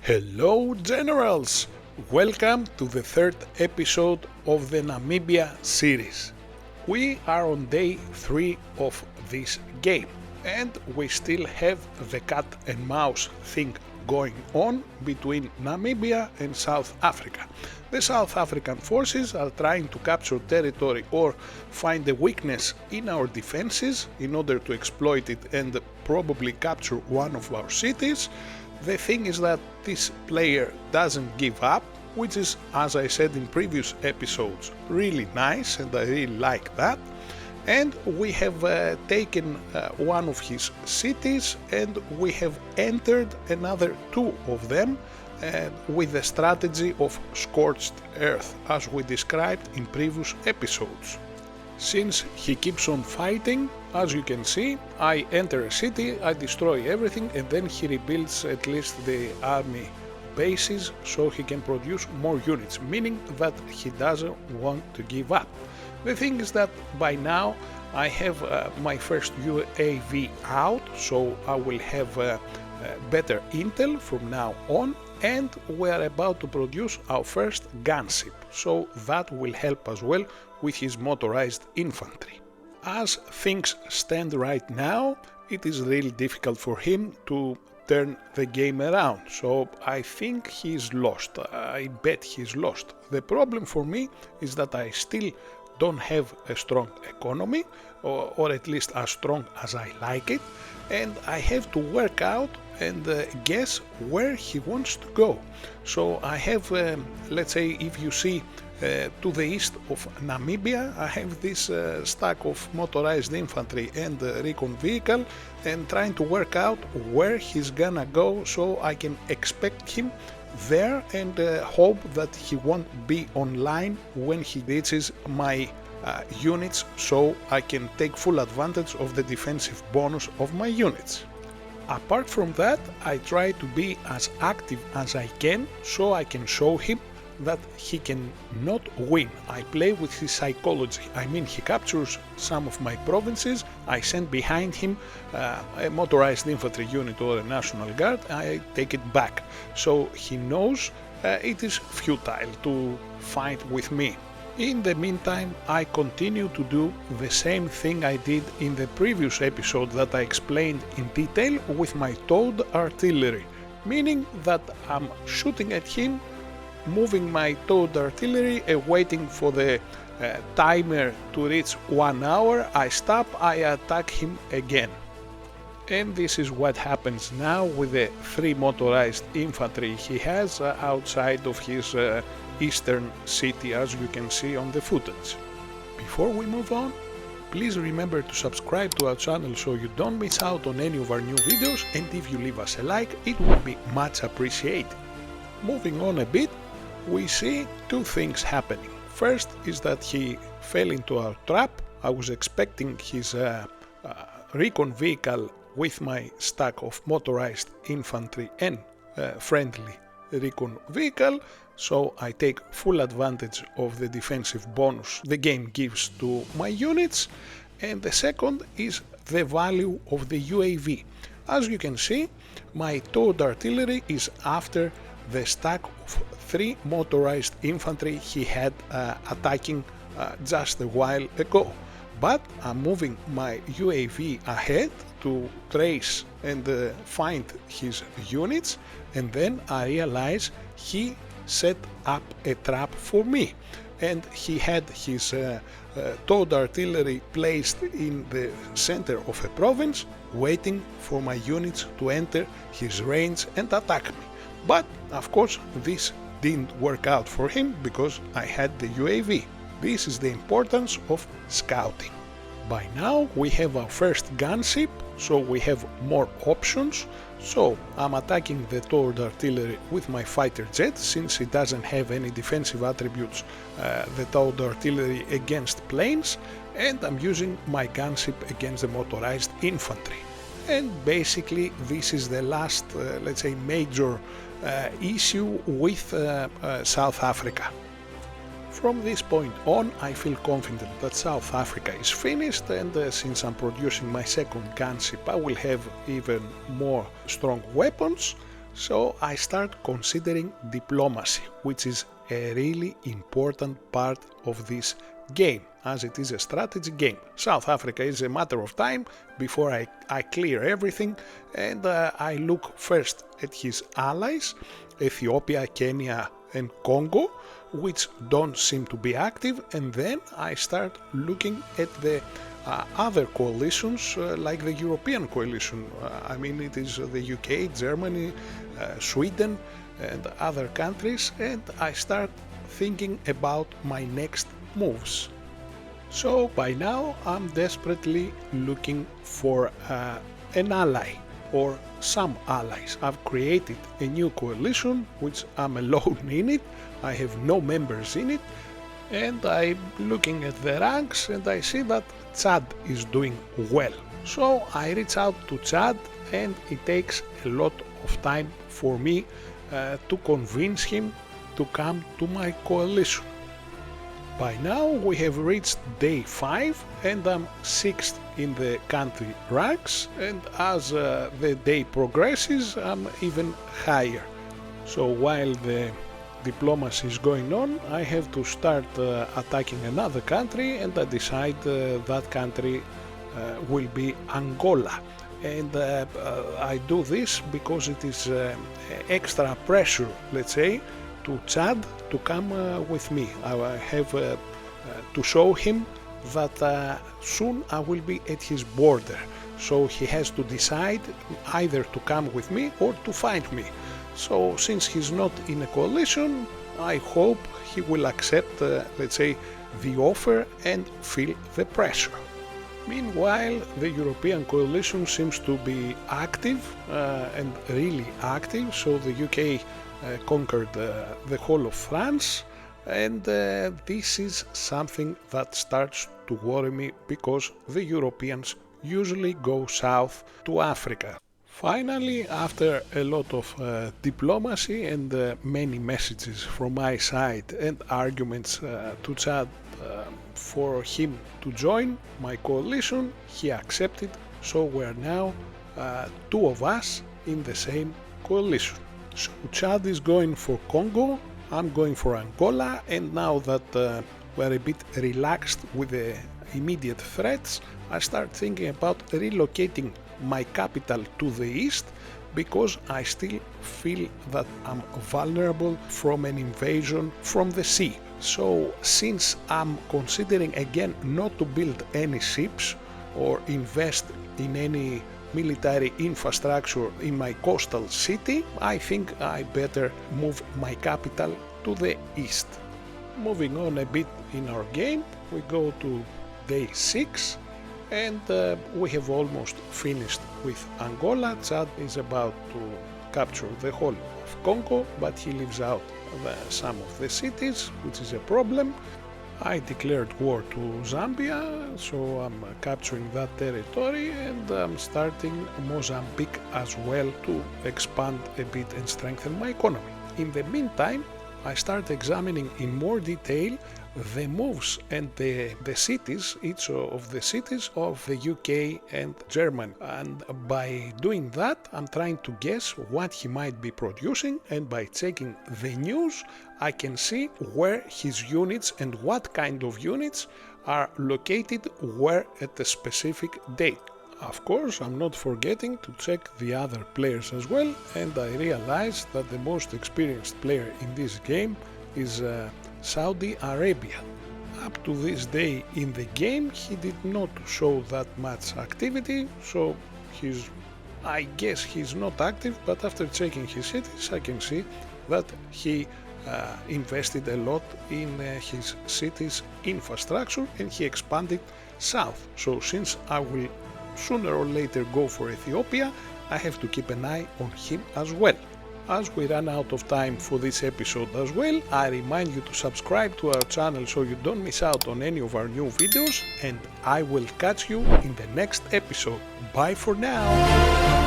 Hello Generals! Welcome to the third episode of the Namibia series. We are on day 3 of this game and we still have the cat and mouse thing going on between Namibia and South Africa. The South African forces are trying to capture territory or find a weakness in our defenses in order to exploit it and probably capture one of our cities. The thing is that this player doesn't give up, which is, as I said in previous episodes, really nice and I really like that. And we have taken one of his cities and we have entered another 2 of them with the strategy of scorched earth, as we described in previous episodes. Since he keeps on fighting, as you can see, I enter a city, I destroy everything, and then he rebuilds at least the army bases so he can produce more units, meaning that he doesn't want to give up. The thing is that by now I have my first UAV out, so I will have better intel from now on, and we are about to produce our first gunship, so that will help as well with his motorized infantry. As things stand right now, it is really difficult for him to turn the game around, so I think he's lost. I bet he's lost. The problem for me is that I still don't have a strong economy, or at least as strong as I like it, and I have to work out and guess where he wants to go. So I have, let's say, if you see to the east of Namibia, I have this stack of motorized infantry and recon vehicle, and trying to work out where he's gonna go so I can expect him there and hope that he won't be online when he reaches my units, so I can take full advantage of the defensive bonus of my units. Apart from that, I try to be as active as I can so I can show him that he can not win. I play with his psychology. I mean, he captures some of my provinces, I send behind him a motorized infantry unit or a national guard, I take it back. So he knows it is futile to fight with me. In the meantime, I continue to do the same thing I did in the previous episode that I explained in detail with my towed artillery, meaning that I'm shooting at him, moving my towed artillery and waiting for the timer to reach 1 hour. I stop, I attack him again. And this is what happens now with the 3 motorized infantry he has outside of his eastern city, as you can see on the footage. Before we move on, please remember to subscribe to our channel so you don't miss out on any of our new videos, and if you leave us a like, it would be much appreciated. Moving on a bit, we see 2 things happening. First is that he fell into our trap. I was expecting his recon vehicle with my stack of motorized infantry and friendly recon vehicle, so I take full advantage of the defensive bonus the game gives to my units. And the second is the value of the UAV. As you can see, my towed artillery is after the stack of 3 motorized infantry he had attacking just a while ago. But I'm moving my UAV ahead to trace and find his units, and then I realize he set up a trap for me, and he had his towed artillery placed in the center of a province waiting for my units to enter his range and attack me. But of course this didn't work out for him because I had the UAV. This is the importance of scouting. By now we have our first gunship, so we have more options. So I'm attacking the towed artillery with my fighter jet, since it doesn't have any defensive attributes, the towed artillery against planes, and I'm using my gunship against the motorized infantry. And basically this is the last, let's say, major issue with South Africa. From this point on, I feel confident that South Africa is finished, and since I'm producing my second gunship, I will have even more strong weapons. So I start considering diplomacy, which is a really important part of this game, as it is a strategy game. South Africa is a matter of time before I clear everything, and I look first at his allies, Ethiopia, Kenya and Congo, which don't seem to be active, and then I start looking at the other coalitions like the European coalition. I mean, it is the UK, Germany, Sweden and other countries, and I start thinking about my next moves. So by now I'm desperately looking for an ally or some allies. I've created a new coalition which I'm alone in it. I have no members in it, and I'm looking at the ranks and I see that Chad is doing well. So I reach out to Chad, and it takes a lot of time for me to convince him to come to my coalition. By now we have reached day 5 and I'm 6th in the country ranks, and as the day progresses I'm even higher. So while the diplomacy is going on, I have to start attacking another country, and I decide that country will be Angola. And I do this because it is extra pressure, let's say, to Chad to come with me. I have to show him that soon I will be at his border, so he has to decide either to come with me or to find me. So since he's not in a coalition, I hope he will accept, let's say, the offer and feel the pressure. Meanwhile, the European coalition seems to be active and really active. So the UK conquered the whole of France, and this is something that starts to worry me because the Europeans usually go south to Africa. Finally, after a lot of diplomacy and many messages from my side and arguments to Chad for him to join my coalition, he accepted, so we're now two of us in the same coalition. So Chad is going for Congo, I'm going for Angola, and now that we're a bit relaxed with the immediate threats, I start thinking about relocating my capital to the east, because I still feel that I'm vulnerable from an invasion from the sea. So since I'm considering again not to build any ships or invest in any military infrastructure in my coastal city, I think I better move my capital to the east. Moving on a bit in our game, we go to day 6, and we have almost finished with Angola. Chad is about to capture the whole of Congo, but he leaves out some of the cities, which is a problem. I declared war to Zambia, so I'm capturing that territory, and I'm starting Mozambique as well to expand a bit and strengthen my economy. In the meantime, I start examining in more detail the moves and the cities, each of the cities of the UK and Germany, and by doing that I'm trying to guess what he might be producing, and by checking the news I can see where his units and what kind of units are located where at a specific date. Of course, I'm not forgetting to check the other players as well, and I realized that the most experienced player in this game is Saudi Arabia. Up to this day in the game he did not show that much activity, so I guess he's not active, but after checking his cities I can see that he invested a lot in his city's infrastructure, and he expanded south. So since I will sooner or later go for Ethiopia, I have to keep an eye on him as well. As we run out of time for this episode as well, I remind you to subscribe to our channel so you don't miss out on any of our new videos, and I will catch you in the next episode. Bye for now!